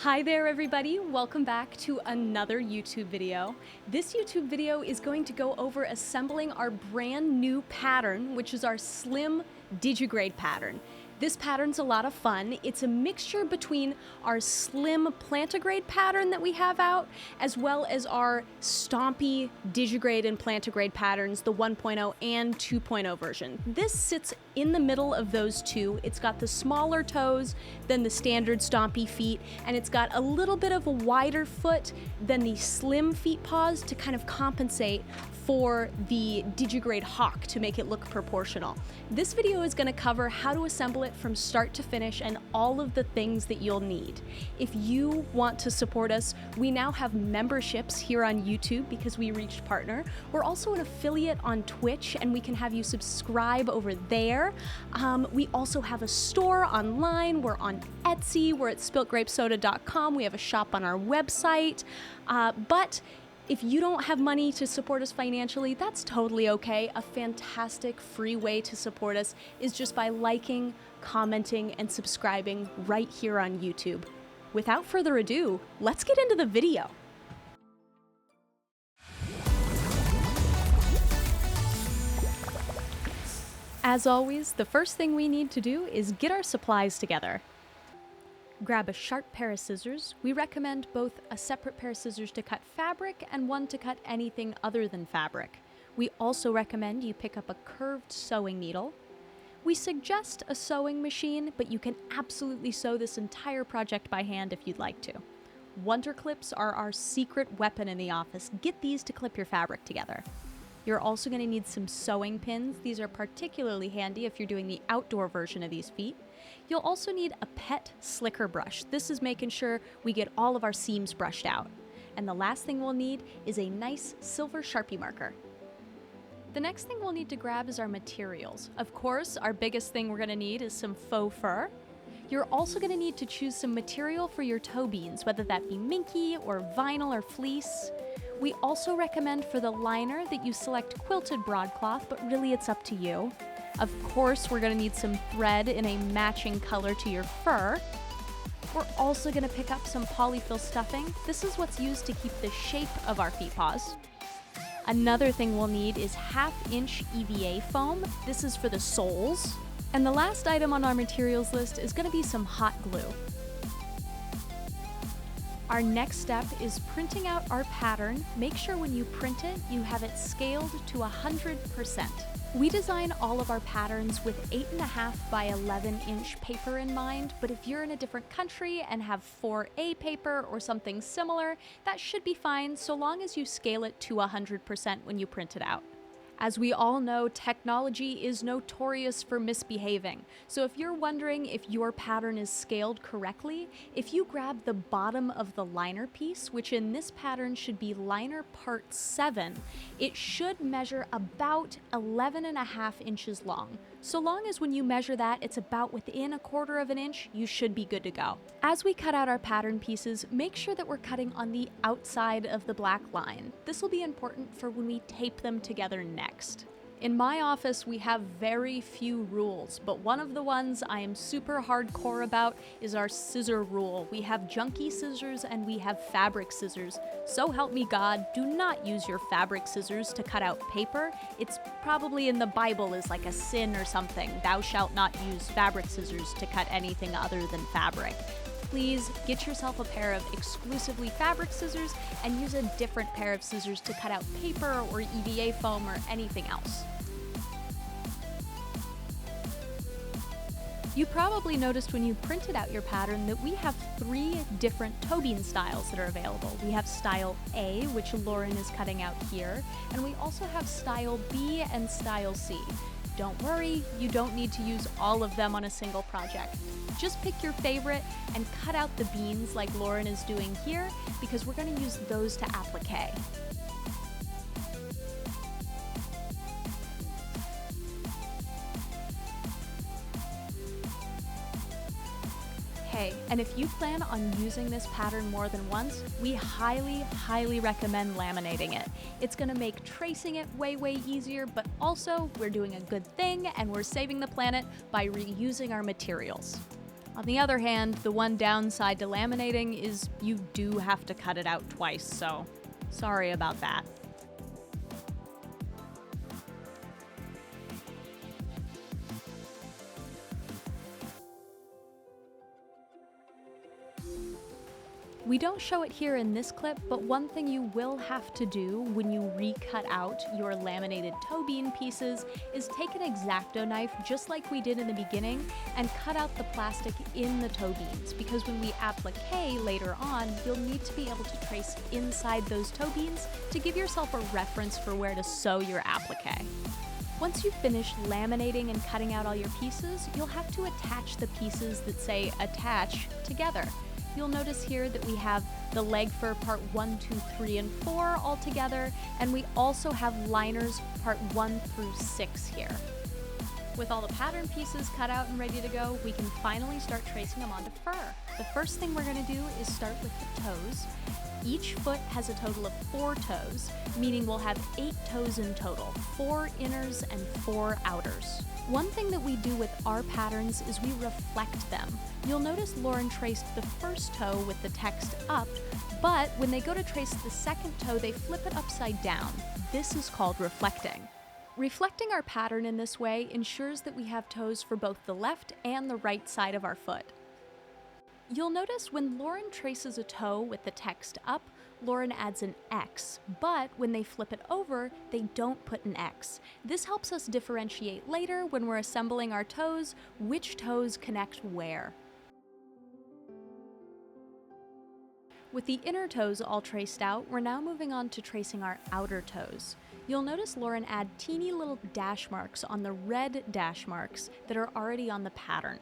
Hi there everybody, welcome back to another YouTube video. This YouTube video is going to go over assembling our brand new pattern, which is our Slim Digigrade pattern. This pattern's a lot of fun. It's a mixture between our Slim Plantigrade pattern that we have out, as well as our Stompy Digigrade and Plantigrade patterns, the 1.0 and 2.0 version. This sits in the middle of those two. It's got the smaller toes than the standard Stompy feet, and it's got a little bit of a wider foot than the Slim Feetpaws to kind of compensate for the Digigrade Hawk to make it look proportional. This video is going to cover how to assemble it from start to finish and all of the things that you'll need. If you want to support us, we now have memberships here on YouTube because we reached partner. We're also an affiliate on Twitch and we can have you subscribe over there. We also have a store online. We're on Etsy. We're at spiltgrapesoda.com. We have a shop on our website. But if you don't have money to support us financially, that's totally okay. A fantastic free way to support us is just by liking, commenting, and subscribing right here on YouTube. Without further ado, let's get into the video. As always, the first thing we need to do is get our supplies together. Grab a sharp pair of scissors. We recommend both a separate pair of scissors to cut fabric and one to cut anything other than fabric. We also recommend you pick up a curved sewing needle. We suggest a sewing machine, but you can absolutely sew this entire project by hand if you'd like to. Wonder clips are our secret weapon in the office. Get these to clip your fabric together. You're also going to need some sewing pins. These are particularly handy if you're doing the outdoor version of these feet. You'll also need a pet slicker brush. This is making sure we get all of our seams brushed out. And the last thing we'll need is a nice silver Sharpie marker. The next thing we'll need to grab is our materials. Of course, our biggest thing we're going to need is some faux fur. You're also going to need to choose some material for your toe beans, whether that be minky or vinyl or fleece. We also recommend for the liner that you select quilted broadcloth, but really it's up to you. Of course, we're going to need some thread in a matching color to your fur. We're also going to pick up some polyfill stuffing. This is what's used to keep the shape of our feet paws. Another thing we'll need is 1/2 inch EVA foam. This is for the soles. And the last item on our materials list is going to be some hot glue. Our next step is printing out our pattern. Make sure when you print it, you have it scaled to 100%. We design all of our patterns with 8.5 by 11 inch paper in mind, but if you're in a different country and have 4A paper or something similar, that should be fine so long as you scale it to 100% when you print it out. As we all know, technology is notorious for misbehaving. So if you're wondering if your pattern is scaled correctly, if you grab the bottom of the liner piece, which in this pattern should be liner part 7, it should measure about 11.5 inches long. So long as when you measure that, it's about within 1/4 inch, you should be good to go. As we cut out our pattern pieces, make sure that we're cutting on the outside of the black line. This will be important for when we tape them together next. In my office, we have very few rules, but one of the ones I am super hardcore about is our scissor rule. We have junky scissors and we have fabric scissors. So help me God, do not use your fabric scissors to cut out paper. It's probably in the Bible as like a sin or something. Thou shalt not use fabric scissors to cut anything other than fabric. Please get yourself a pair of exclusively fabric scissors and use a different pair of scissors to cut out paper or EVA foam or anything else. You probably noticed when you printed out your pattern that we have 3 different toe bean styles that are available. We have style A, which Lauren is cutting out here, and we also have style B and style C. Don't worry, you don't need to use all of them on a single project. Just pick your favorite and cut out the beans like Lauren is doing here because we're going to use those to applique. Okay, and if you plan on using this pattern more than once, we highly recommend laminating it. It's gonna make tracing it way easier, but also we're doing a good thing and we're saving the planet by reusing our materials. On the other hand, the one downside to laminating is you do have to cut it out twice, so sorry about that. We don't show it here in this clip, but one thing you will have to do when you recut out your laminated toe bean pieces is take an X-Acto knife, just like we did in the beginning, and cut out the plastic in the toe beans, because when we applique later on, you'll need to be able to trace inside those toe beans to give yourself a reference for where to sew your applique. Once you've finished laminating and cutting out all your pieces, you'll have to attach the pieces that say attach together. You'll notice here that we have the leg fur part 1, 2, 3, and 4 all together, and we also have liners part 1 through 6 here. With all the pattern pieces cut out and ready to go, we can finally start tracing them onto fur. The first thing we're going to do is start with the toes. Each foot has a total of 4 toes, meaning we'll have 8 toes in total, 4 inners and 4 outers. One thing that we do with our patterns is we reflect them. You'll notice Lauren traced the first toe with the text up, but when they go to trace the second toe, they flip it upside down. This is called reflecting. Reflecting our pattern in this way ensures that we have toes for both the left and the right side of our foot. You'll notice when Lauren traces a toe with the text up, Lauren adds an X, but when they flip it over, they don't put an X. This helps us differentiate later when we're assembling our toes, which toes connect where. With the inner toes all traced out, we're now moving on to tracing our outer toes. You'll notice Lauren add teeny little dash marks on the red dash marks that are already on the pattern.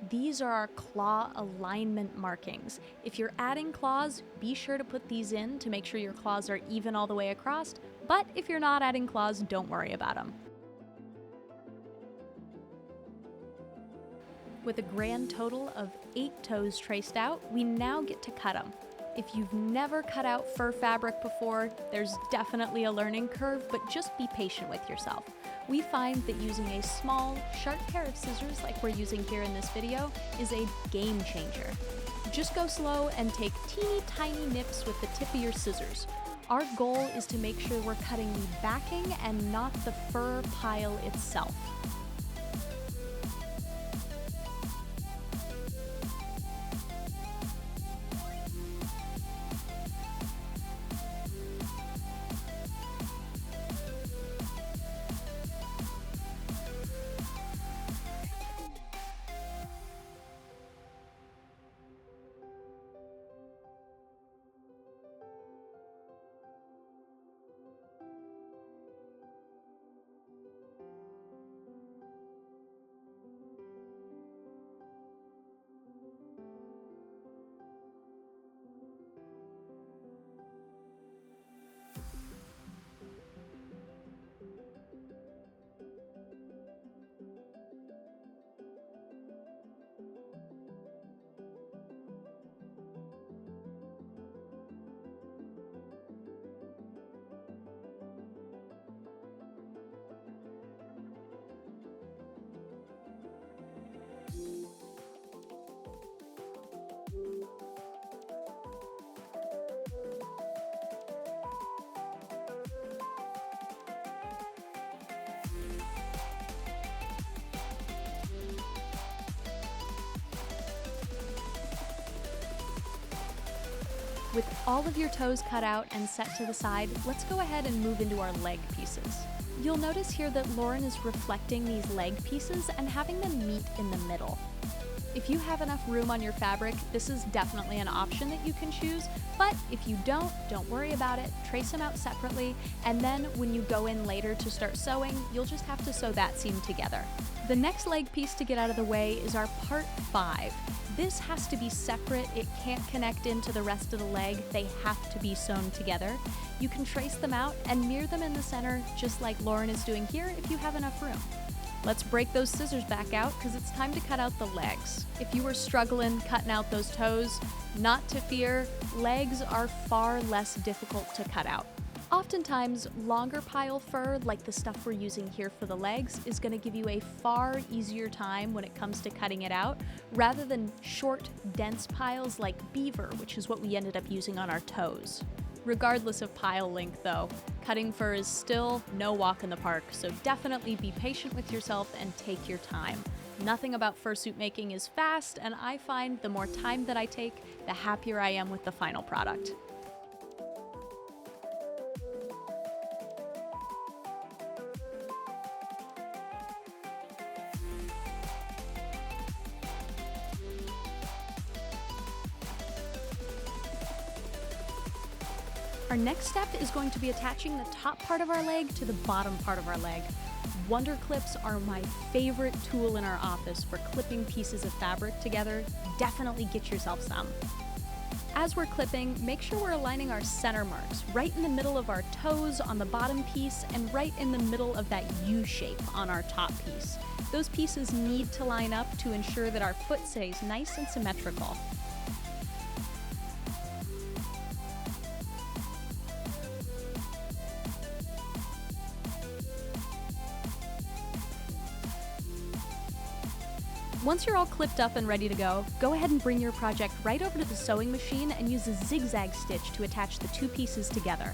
These are our claw alignment markings. If you're adding claws, be sure to put these in to make sure your claws are even all the way across, but if you're not adding claws, don't worry about them. With a grand total of 8 toes traced out, we now get to cut them. If you've never cut out fur fabric before, there's definitely a learning curve, but just be patient with yourself. We find that using a small, sharp pair of scissors like we're using here in this video is a game changer. Just go slow and take teeny tiny nips with the tip of your scissors. Our goal is to make sure we're cutting the backing and not the fur pile itself. With all of your toes cut out and set to the side, let's go ahead and move into our leg pieces. You'll notice here that Lauren is reflecting these leg pieces and having them meet in the middle. If you have enough room on your fabric, this is definitely an option that you can choose, but if you don't worry about it, trace them out separately, and then when you go in later to start sewing, you'll just have to sew that seam together. The next leg piece to get out of the way is our part 5. This has to be separate, it can't connect into the rest of the leg, they have to be sewn together. You can trace them out and mirror them in the center, just like Lauren is doing here if you have enough room. Let's break those scissors back out because it's time to cut out the legs. If you were struggling cutting out those toes, not to fear, legs are far less difficult to cut out. Oftentimes, longer pile fur, like the stuff we're using here for the legs, is going to give you a far easier time when it comes to cutting it out, rather than short, dense piles like beaver, which is what we ended up using on our toes. Regardless of pile length though, cutting fur is still no walk in the park, so definitely be patient with yourself and take your time. Nothing about fursuit making is fast, and I find the more time that I take, the happier I am with the final product. Our next step is going to be attaching the top part of our leg to the bottom part of our leg. Wonder clips are my favorite tool in our office for clipping pieces of fabric together. Definitely get yourself some. As we're clipping, make sure we're aligning our center marks right in the middle of our toes on the bottom piece and right in the middle of that U shape on our top piece. Those pieces need to line up to ensure that our foot stays nice and symmetrical. Once you're all clipped up and ready to go ahead and bring your project right over to the sewing machine and use a zigzag stitch to attach the two pieces together.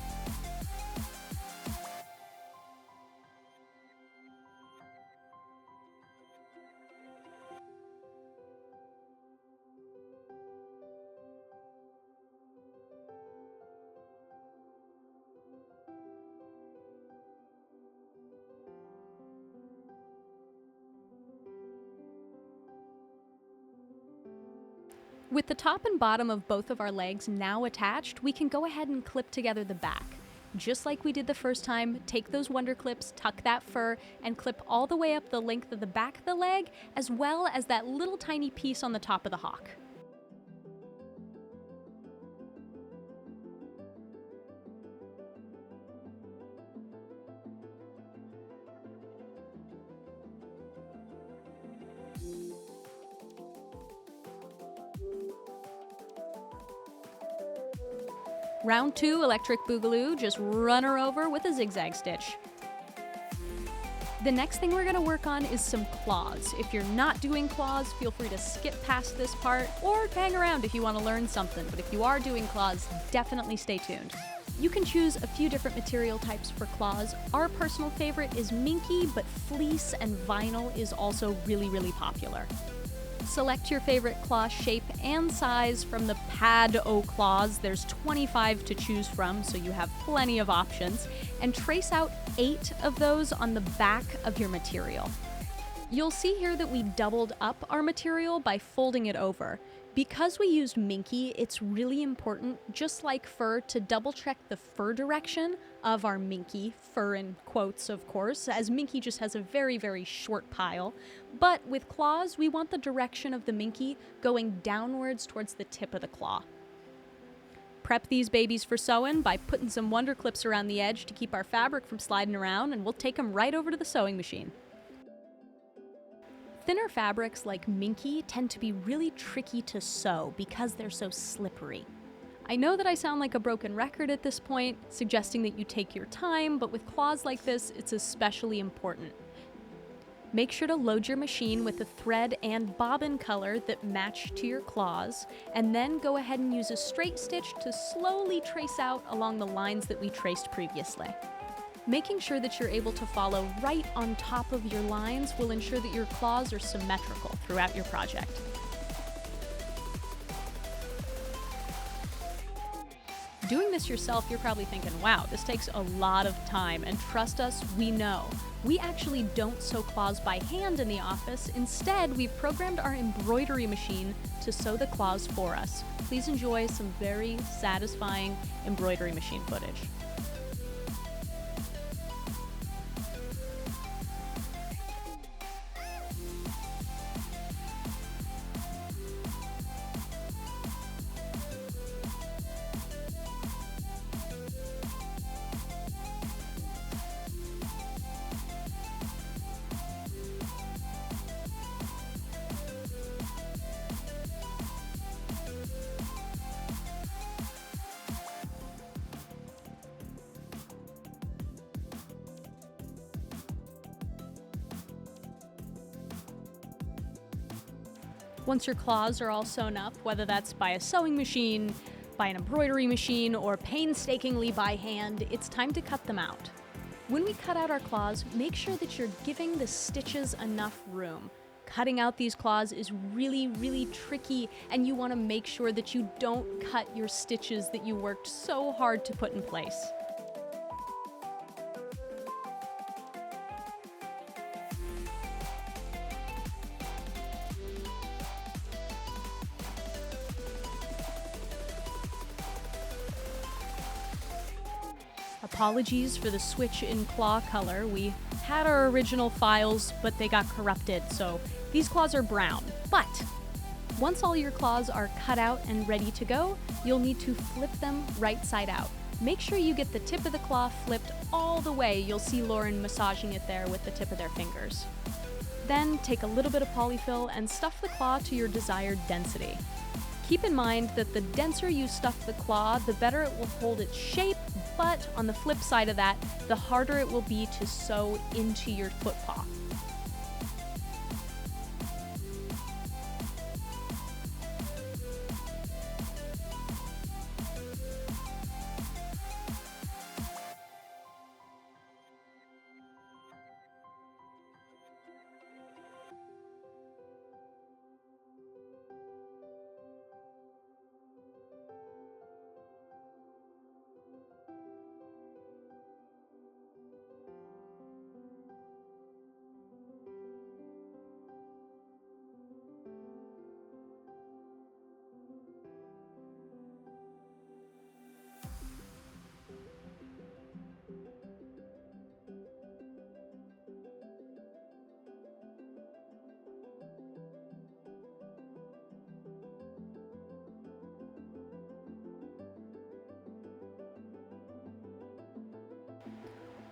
With the top and bottom of both of our legs now attached, we can go ahead and clip together the back. Just like we did the first time, take those wonder clips, tuck that fur, and clip all the way up the length of the back of the leg, as well as that little tiny piece on the top of the hock. Round 2 electric boogaloo, just run her over with a zigzag stitch. The next thing we're going to work on is some claws. If you're not doing claws, feel free to skip past this part or hang around if you want to learn something, but if you are doing claws, definitely stay tuned. You can choose a few different material types for claws. Our personal favorite is minky, but fleece and vinyl is also really popular. Select your favorite claw shape and size from the pad O claws. There's 25 to choose from, so you have plenty of options. And trace out 8 of those on the back of your material. You'll see here that we doubled up our material by folding it over. Because we used minky, it's really important, just like fur, to double check the fur direction of our minky, fur in quotes of course, as minky just has a very short pile. But with claws, we want the direction of the minky going downwards towards the tip of the claw. Prep these babies for sewing by putting some wonder clips around the edge to keep our fabric from sliding around, and we'll take them right over to the sewing machine. Thinner fabrics like minky tend to be really tricky to sew because they're so slippery. I know that I sound like a broken record at this point, suggesting that you take your time, but with claws like this, it's especially important. Make sure to load your machine with a thread and bobbin color that match to your claws, and then go ahead and use a straight stitch to slowly trace out along the lines that we traced previously. Making sure that you're able to follow right on top of your lines will ensure that your claws are symmetrical throughout your project. Doing this yourself, you're probably thinking, wow, this takes a lot of time, and trust us, we know. We actually don't sew claws by hand in the office. Instead, we've programmed our embroidery machine to sew the claws for us. Please enjoy some very satisfying embroidery machine footage. Once your claws are all sewn up, whether that's by a sewing machine, by an embroidery machine, or painstakingly by hand, it's time to cut them out. When we cut out our claws, make sure that you're giving the stitches enough room. Cutting out these claws is really tricky, and you want to make sure that you don't cut your stitches that you worked so hard to put in place. Apologies for the switch in claw color. We had our original files, but they got corrupted, so these claws are brown. But once all your claws are cut out and ready to go, you'll need to flip them right side out. Make sure you get the tip of the claw flipped all the way. You'll see Lauren massaging it there with the tip of their fingers. Then take a little bit of polyfill and stuff the claw to your desired density. Keep in mind that the denser you stuff the claw, the better it will hold its shape, but on the flip side of that, the harder it will be to sew into your foot paw.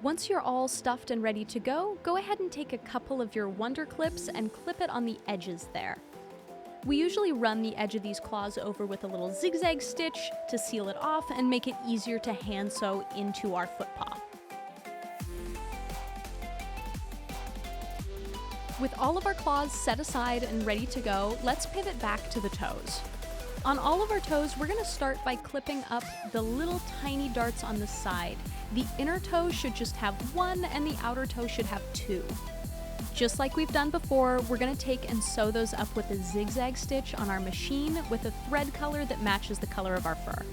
Once you're all stuffed and ready to go ahead and take a couple of your wonder clips and clip it on the edges there. We usually run the edge of these claws over with a little zigzag stitch to seal it off and make it easier to hand sew into our foot paw. With all of our claws set aside and ready to go, let's pivot back to the toes. On all of our toes, we're going to start by clipping up the little tiny darts on the side. The inner toe should just have one and the outer toe should have two. Just like we've done before, we're going to take and sew those up with a zigzag stitch on our machine with a thread color that matches the color of our fur.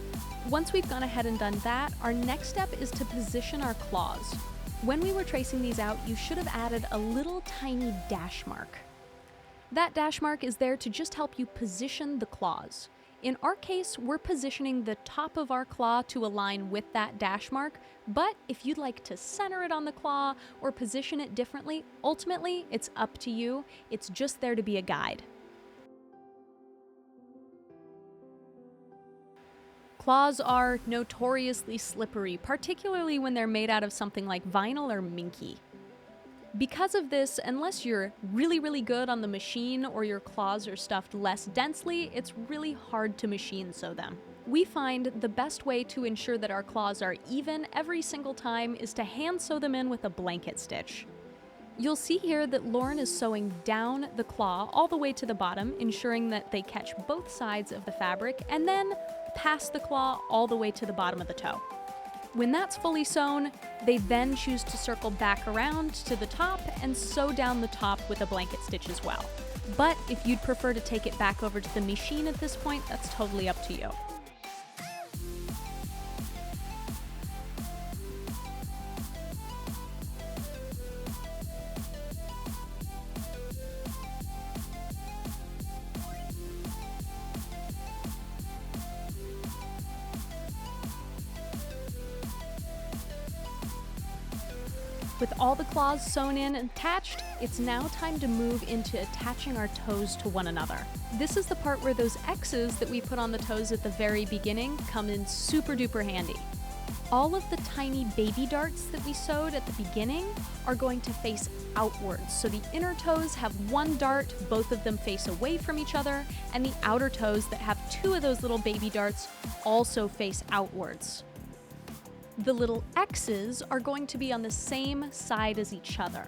Once we've gone ahead and done that, our next step is to position our claws. When we were tracing these out, you should have added a little tiny dash mark. That dash mark is there to just help you position the claws. In our case, we're positioning the top of our claw to align with that dash mark, but if you'd like to center it on the claw or position it differently, ultimately, it's up to you. It's just there to be a guide. Claws are notoriously slippery, particularly when they're made out of something like vinyl or minky. Because of this, unless you're really good on the machine or your claws are stuffed less densely, it's really hard to machine sew them. We find the best way to ensure that our claws are even every single time is to hand sew them in with a blanket stitch. You'll see here that Lauren is sewing down the claw all the way to the bottom, ensuring that they catch both sides of the fabric, and then pass the claw all the way to the bottom of the toe. When that's fully sewn, they then choose to circle back around to the top and sew down the top with a blanket stitch as well. But if you'd prefer to take it back over to the machine at this point, that's totally up to you. With all the claws sewn in and attached, it's now time to move into attaching our toes to one another. This is the part where those X's that we put on the toes at the very beginning come in super duper handy. All of the tiny baby darts that we sewed at the beginning are going to face outwards. So the inner toes have one dart, both of them face away from each other, and the outer toes that have two of those little baby darts also face outwards. The little X's are going to be on the same side as each other.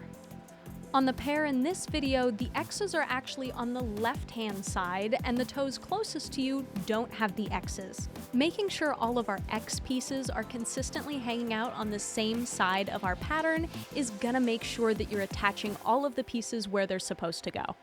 On the pair in this video, the X's are actually on the left-hand side, and the toes closest to you don't have the X's. Making sure all of our X pieces are consistently hanging out on the same side of our pattern is gonna make sure that you're attaching all of the pieces where they're supposed to go.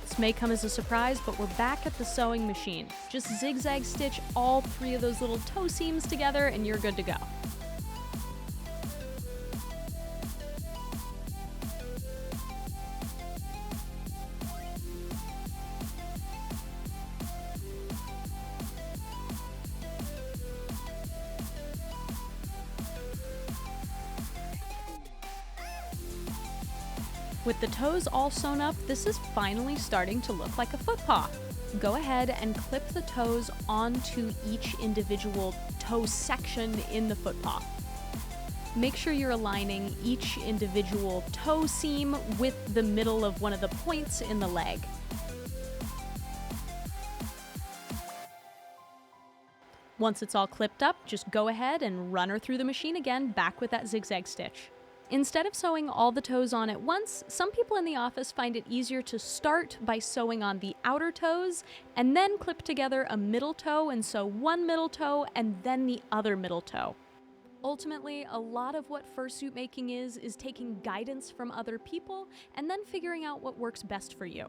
This may come as a surprise, but we're back at the sewing machine. Just zigzag stitch all 3 of those little toe seams together and you're good to go. With the toes all sewn up, this is finally starting to look like a foot paw. Go ahead and clip the toes onto each individual toe section in the foot paw. Make sure you're aligning each individual toe seam with the middle of one of the points in the leg. Once it's all clipped up, just go ahead and run her through the machine again, back with that zigzag stitch. Instead of sewing all the toes on at once, some people in the office find it easier to start by sewing on the outer toes and then clip together a middle toe and sew one middle toe and then the other middle toe. Ultimately, a lot of what fursuit making is taking guidance from other people and then figuring out what works best for you.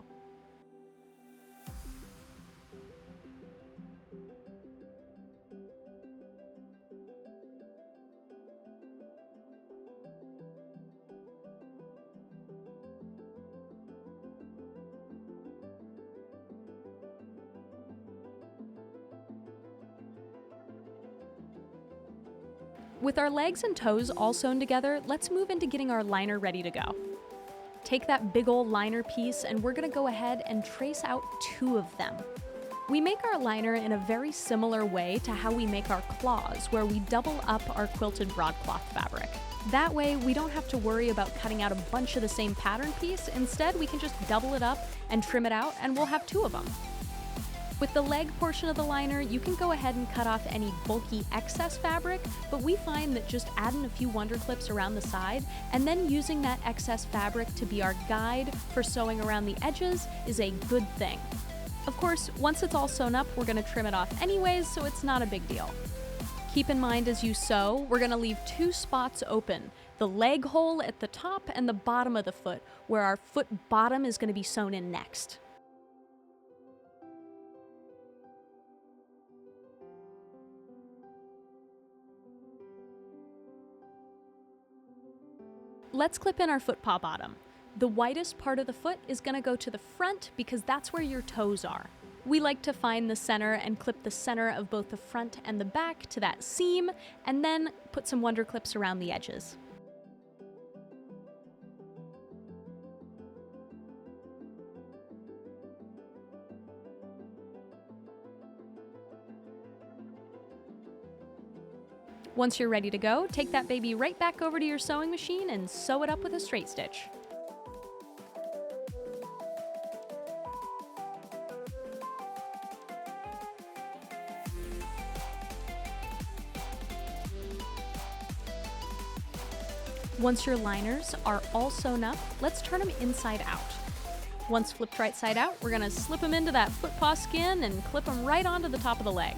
With our legs and toes all sewn together, let's move into getting our liner ready to go. Take that big old liner piece and we're gonna go ahead and trace out 2 of them. We make our liner in a very similar way to how we make our claws, where we double up our quilted broadcloth fabric. That way, we don't have to worry about cutting out a bunch of the same pattern piece. Instead, we can just double it up and trim it out and we'll have 2 of them. With the leg portion of the liner, you can go ahead and cut off any bulky excess fabric, but we find that just adding a few wonder clips around the side and then using that excess fabric to be our guide for sewing around the edges is a good thing. Of course, once it's all sewn up, we're gonna trim it off anyways, so it's not a big deal. Keep in mind as you sew, we're gonna leave 2 spots open, the leg hole at the top and the bottom of the foot, where our foot bottom is gonna be sewn in next. Let's clip in our foot paw bottom. The widest part of the foot is going to go to the front because that's where your toes are. We like to find the center and clip the center of both the front and the back to that seam, and then put some wonder clips around the edges. Once you're ready to go, take that baby right back over to your sewing machine and sew it up with a straight stitch. Once your liners are all sewn up, let's turn them inside out. Once flipped right side out, we're going to slip them into that foot paw skin and clip them right onto the top of the leg.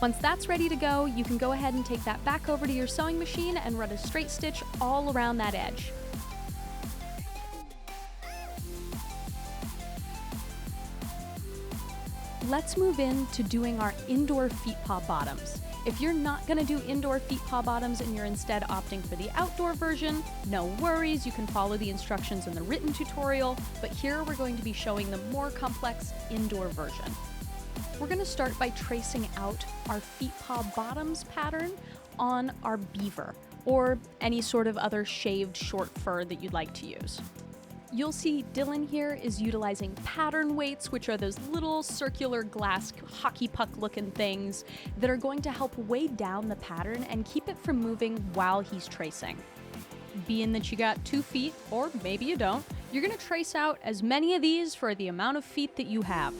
Once that's ready to go, you can go ahead and take that back over to your sewing machine and run a straight stitch all around that edge. Let's move into doing our indoor feet paw bottoms. If you're not going to do indoor feet paw bottoms and you're instead opting for the outdoor version, no worries, you can follow the instructions in the written tutorial, but here we're going to be showing the more complex indoor version. We're going to start by tracing out our feet paw bottoms pattern on our beaver, or any sort of other shaved short fur that you'd like to use. You'll see Dylan here is utilizing pattern weights, which are those little circular glass hockey puck looking things that are going to help weigh down the pattern and keep it from moving while he's tracing. Being that you got 2 feet, or maybe you don't, you're going to trace out as many of these for the amount of feet that you have.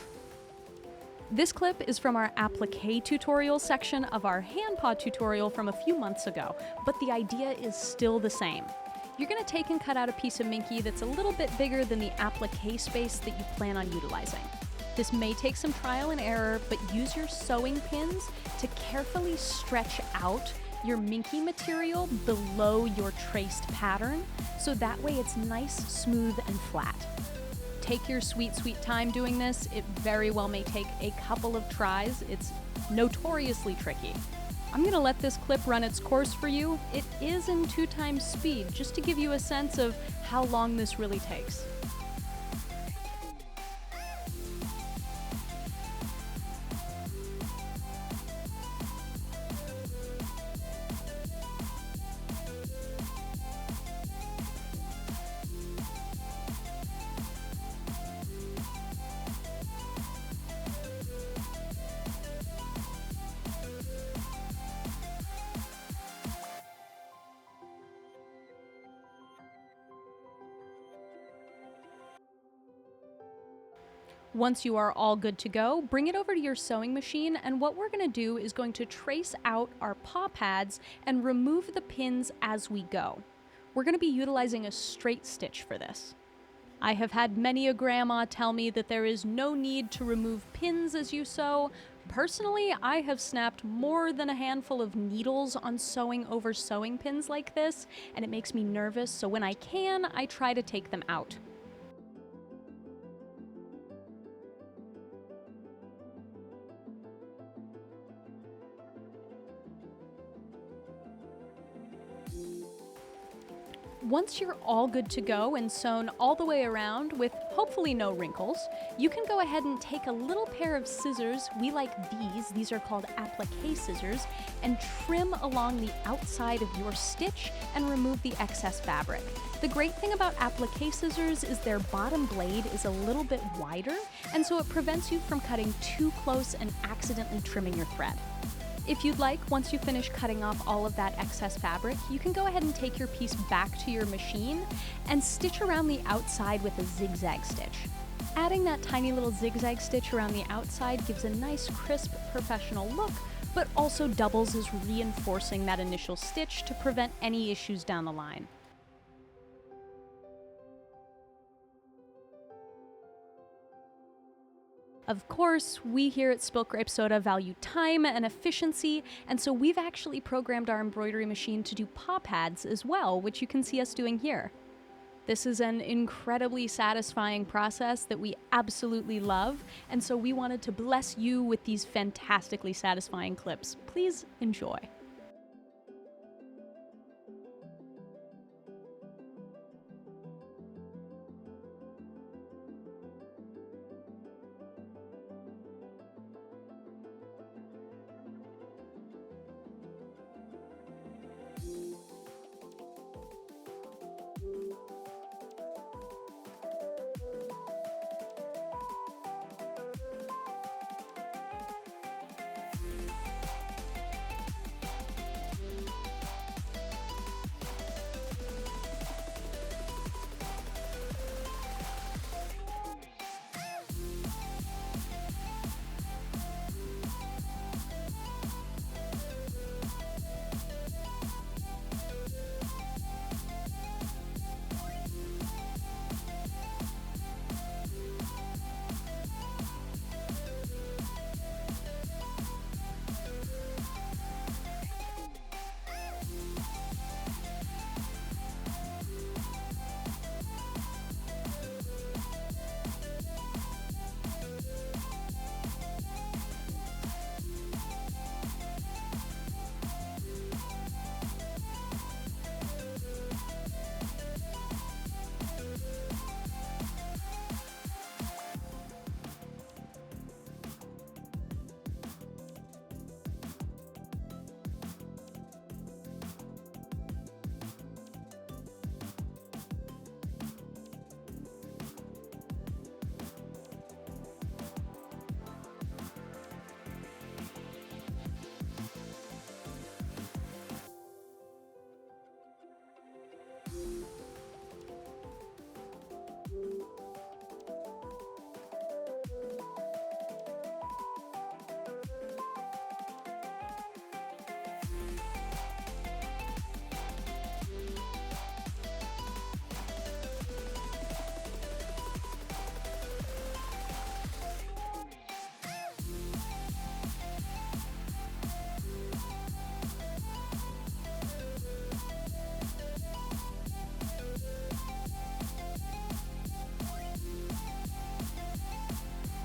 This clip is from our applique tutorial section of our hand paw tutorial from a few months ago, but the idea is still the same. You're going to take and cut out a piece of minky that's a little bit bigger than the applique space that you plan on utilizing. This may take some trial and error, but use your sewing pins to carefully stretch out your minky material below your traced pattern, so that way it's nice, smooth, and flat. Take your sweet time doing this. It very well may take a couple of tries. It's notoriously tricky. I'm gonna let this clip run its course for you. It is in 2 times speed, just to give you a sense of how long this really takes. Once you are all good to go, bring it over to your sewing machine, and what we're going to do is going to trace out our paw pads and remove the pins as we go. We're going to be utilizing a straight stitch for this. I have had many a grandma tell me that there is no need to remove pins as you sew. Personally, I have snapped more than a handful of needles on sewing over sewing pins like this, and it makes me nervous, so when I can, I try to take them out. Once you're all good to go and sewn all the way around with hopefully no wrinkles, you can go ahead and take a little pair of scissors, we like these are called applique scissors, and trim along the outside of your stitch and remove the excess fabric. The great thing about applique scissors is their bottom blade is a little bit wider, and so it prevents you from cutting too close and accidentally trimming your thread. If you'd like, once you finish cutting off all of that excess fabric, you can go ahead and take your piece back to your machine and stitch around the outside with a zigzag stitch. Adding that tiny little zigzag stitch around the outside gives a nice, crisp, professional look, but also doubles as reinforcing that initial stitch to prevent any issues down the line. Of course, we here at Spilt Grape Soda value time and efficiency, and so we've actually programmed our embroidery machine to do paw pads as well, which you can see us doing here. This is an incredibly satisfying process that we absolutely love, and so we wanted to bless you with these fantastically satisfying clips. Please enjoy.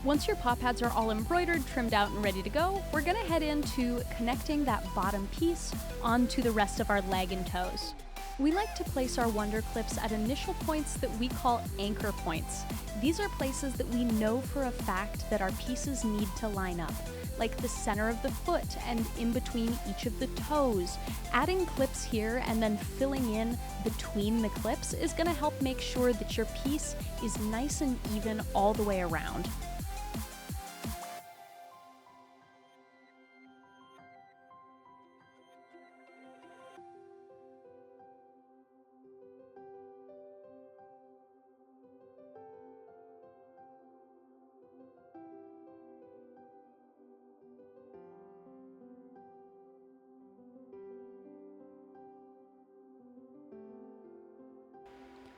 Once your paw pads are all embroidered, trimmed out, and ready to go, we're gonna head into connecting that bottom piece onto the rest of our leg and toes. We like to place our wonder clips at initial points that we call anchor points. These are places that we know for a fact that our pieces need to line up, like the center of the foot and in between each of the toes. Adding clips here and then filling in between the clips is gonna help make sure that your piece is nice and even all the way around.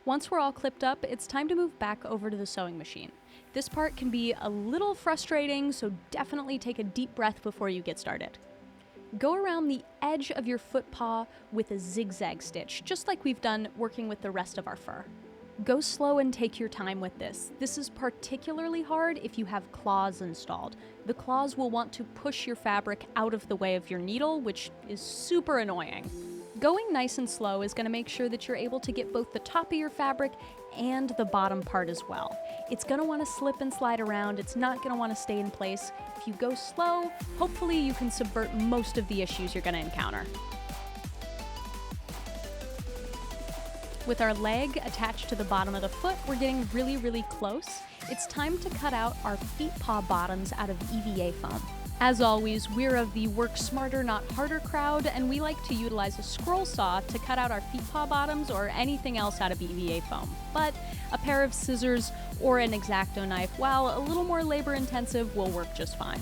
Once we're all clipped up, it's time to move back over to the sewing machine. This part can be a little frustrating, so definitely take a deep breath before you get started. Go around the edge of your foot paw with a zigzag stitch, just like we've done working with the rest of our fur. Go slow and take your time with this. This is particularly hard if you have claws installed. The claws will want to push your fabric out of the way of your needle, which is super annoying. Going nice and slow is going to make sure that you're able to get both the top of your fabric and the bottom part as well. It's going to want to slip and slide around. It's not going to want to stay in place. If you go slow, hopefully you can subvert most of the issues you're going to encounter. With our leg attached to the bottom of the foot, we're getting really, really close. It's time to cut out our feet paw bottoms out of EVA foam. As always, we're of the work smarter, not harder crowd, and we like to utilize a scroll saw to cut out our feet paw bottoms or anything else out of EVA foam. But a pair of scissors or an X-Acto knife, while a little more labor intensive, will work just fine.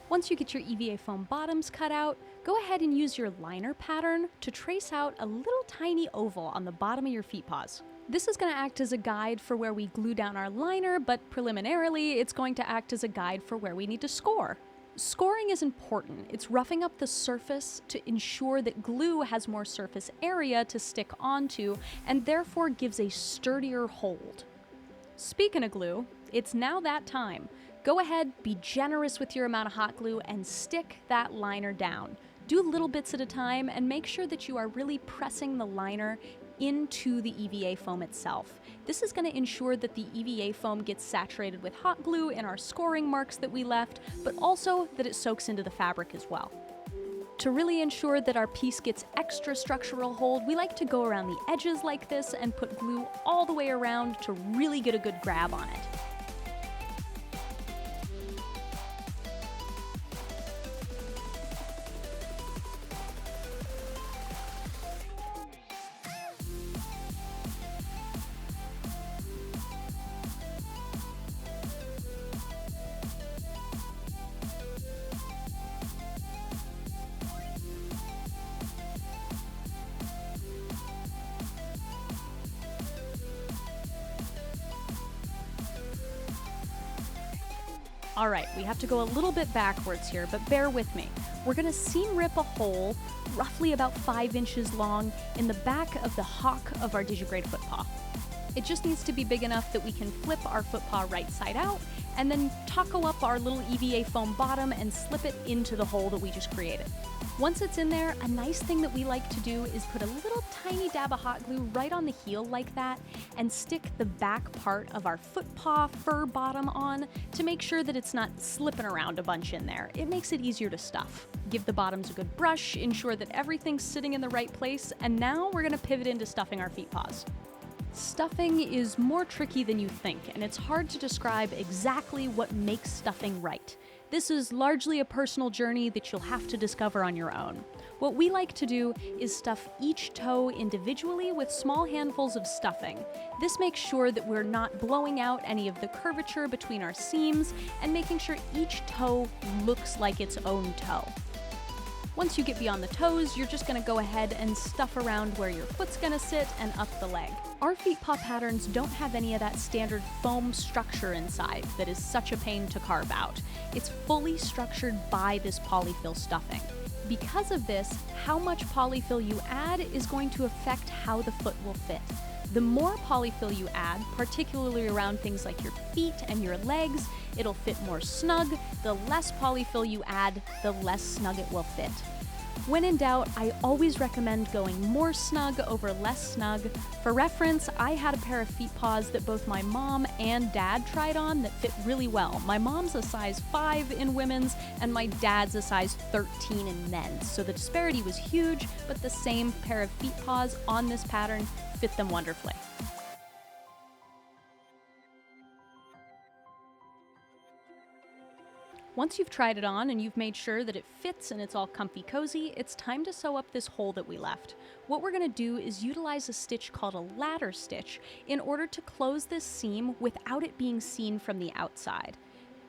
Once you get your EVA foam bottoms cut out, go ahead and use your liner pattern to trace out a little tiny oval on the bottom of your feet paws. This is going to act as a guide for where we glue down our liner, but preliminarily, it's going to act as a guide for where we need to score. Scoring is important. It's roughing up the surface to ensure that glue has more surface area to stick onto and therefore gives a sturdier hold. Speaking of glue, it's now that time. Go ahead, be generous with your amount of hot glue and stick that liner down. Do little bits at a time and make sure that you are really pressing the liner into the EVA foam itself. This is going to ensure that the EVA foam gets saturated with hot glue in our scoring marks that we left, but also that it soaks into the fabric as well. To really ensure that our piece gets extra structural hold, we like to go around the edges like this and put glue all the way around to really get a good grab on it. All right, we have to go a little bit backwards here, but bear with me. We're gonna seam rip a hole roughly about 5 inches long in the back of the hock of our Digigrade footpaw. It just needs to be big enough that we can flip our footpaw right side out and then taco up our little EVA foam bottom and slip it into the hole that we just created. Once it's in there, a nice thing that we like to do is put a little tiny dab of hot glue right on the heel like that and stick the back part of our footpaw fur bottom on to make sure that it's not slipping around a bunch in there. It makes it easier to stuff. Give the bottoms a good brush, ensure that everything's sitting in the right place, and now we're gonna pivot into stuffing our feet paws. Stuffing is more tricky than you think, and it's hard to describe exactly what makes stuffing right. This is largely a personal journey that you'll have to discover on your own. What we like to do is stuff each toe individually with small handfuls of stuffing. This makes sure that we're not blowing out any of the curvature between our seams and making sure each toe looks like its own toe. Once you get beyond the toes, you're just gonna go ahead and stuff around where your foot's gonna sit and up the leg. Our feet paw patterns don't have any of that standard foam structure inside that is such a pain to carve out. It's fully structured by this polyfill stuffing. Because of this, how much polyfill you add is going to affect how the foot will fit. The more polyfill you add, particularly around things like your feet and your legs, it'll fit more snug. The less polyfill you add, the less snug it will fit. When in doubt, I always recommend going more snug over less snug. For reference, I had a pair of Feetpaws that both my mom and dad tried on that fit really well. My mom's a size 5 in women's, and my dad's a size 13 in men's. So the disparity was huge, but the same pair of Feetpaws on this pattern fit them wonderfully. Once you've tried it on and you've made sure that it fits and it's all comfy cozy, it's time to sew up this hole that we left. What we're going to do is utilize a stitch called a ladder stitch in order to close this seam without it being seen from the outside.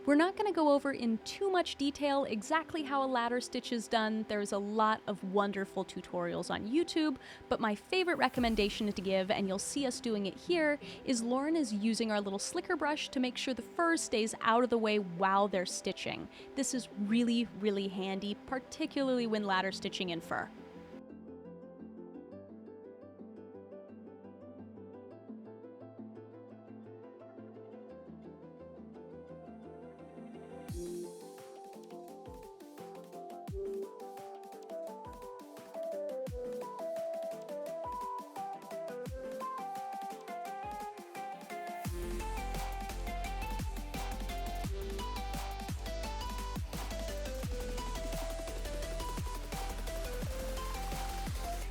We're not going to go over in too much detail exactly how a ladder stitch is done. There's a lot of wonderful tutorials on YouTube, but my favorite recommendation to give, and you'll see us doing it here, is Lauren is using our little slicker brush to make sure the fur stays out of the way while they're stitching. This is really, really handy, particularly when ladder stitching in fur.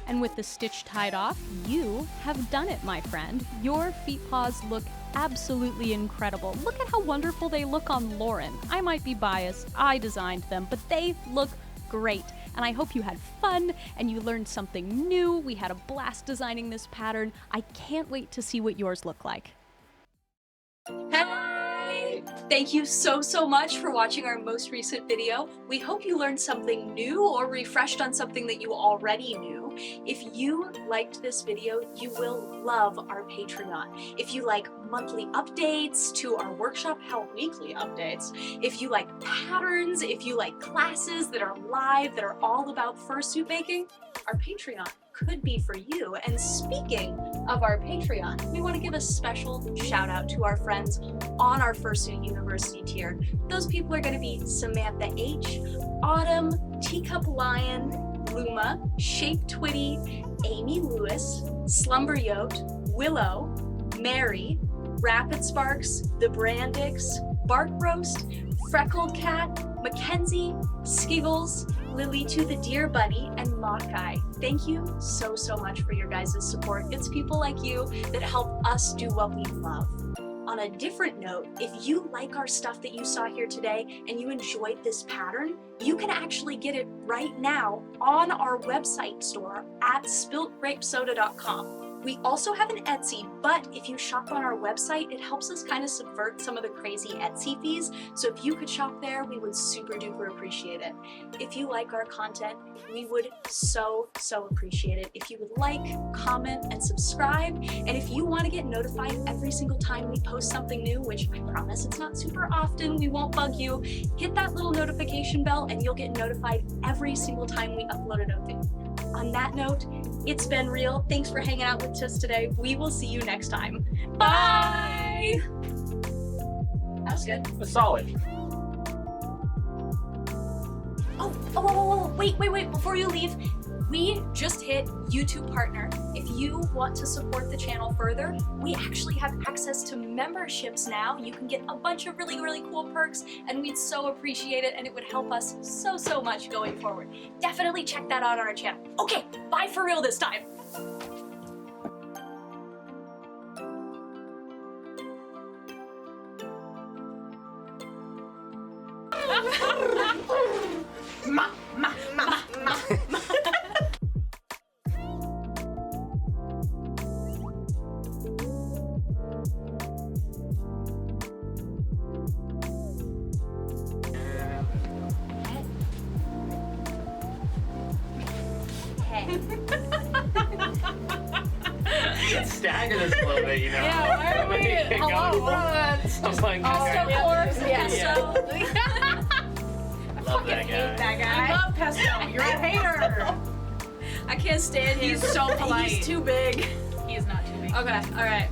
And with the stitch tied off, you have done it, my friend. Your Feetpaws look absolutely incredible. Look at how wonderful they look on Lauren. I might be biased, I designed them, but they look great. And I hope you had fun and you learned something new. We had a blast designing this pattern. I can't wait to see what yours look like. Hey! Thank you so much for watching our most recent video. We hope you learned something new or refreshed on something that you already knew. If you liked this video, you will love our Patreon. If you like monthly updates to our workshop, hell, weekly updates, if you like patterns, if you like classes that are live, that are all about fursuit making, our Patreon could be for you. And speaking of our Patreon, we want to give a special shout out to our friends on our Fursuit University tier. Those people are going to be Samantha H, Autumn, Teacup Lion, Luma, Shape Twitty, Amy Lewis, Slumber Yoked, Willow, Mary, Rapid Sparks, The Brandix, Bark Roast, Freckled Cat, Mackenzie, Skiggles, Lily to the Deer Bunny, and Makai. Thank you so much for your guys' support. It's people like you that help us do what we love. On a different note, if you like our stuff that you saw here today and you enjoyed this pattern, you can actually get it right now on our website store at spiltgrapesoda.com. We also have an Etsy, but if you shop on our website, it helps us kind of subvert some of the crazy Etsy fees. So if you could shop there, we would super duper appreciate it. If you like our content, we would so appreciate it if you would like, comment, and subscribe. And if you want to get notified every single time we post something new, which I promise it's not super often, we won't bug you, hit that little notification bell and you'll get notified every single time we upload a new thing. On that note, it's been real. Thanks for hanging out with us today. We will see you next time. Bye! That was good. It's solid. Oh, wait, before you leave, we just hit YouTube Partner. If you want to support the channel further, we actually have access to memberships now. You can get a bunch of really cool perks, and we'd so appreciate it, and it would help us so much going forward. Definitely check that out on our channel. Okay, bye for real this time. Stagger this a little bit, you know? Yeah, why are we? Hello, I'm like, love that guy. that guy. I love Pesto. You're a hater. I can't stand him. He's so polite. He's too big. He is not too big. Okay, alright.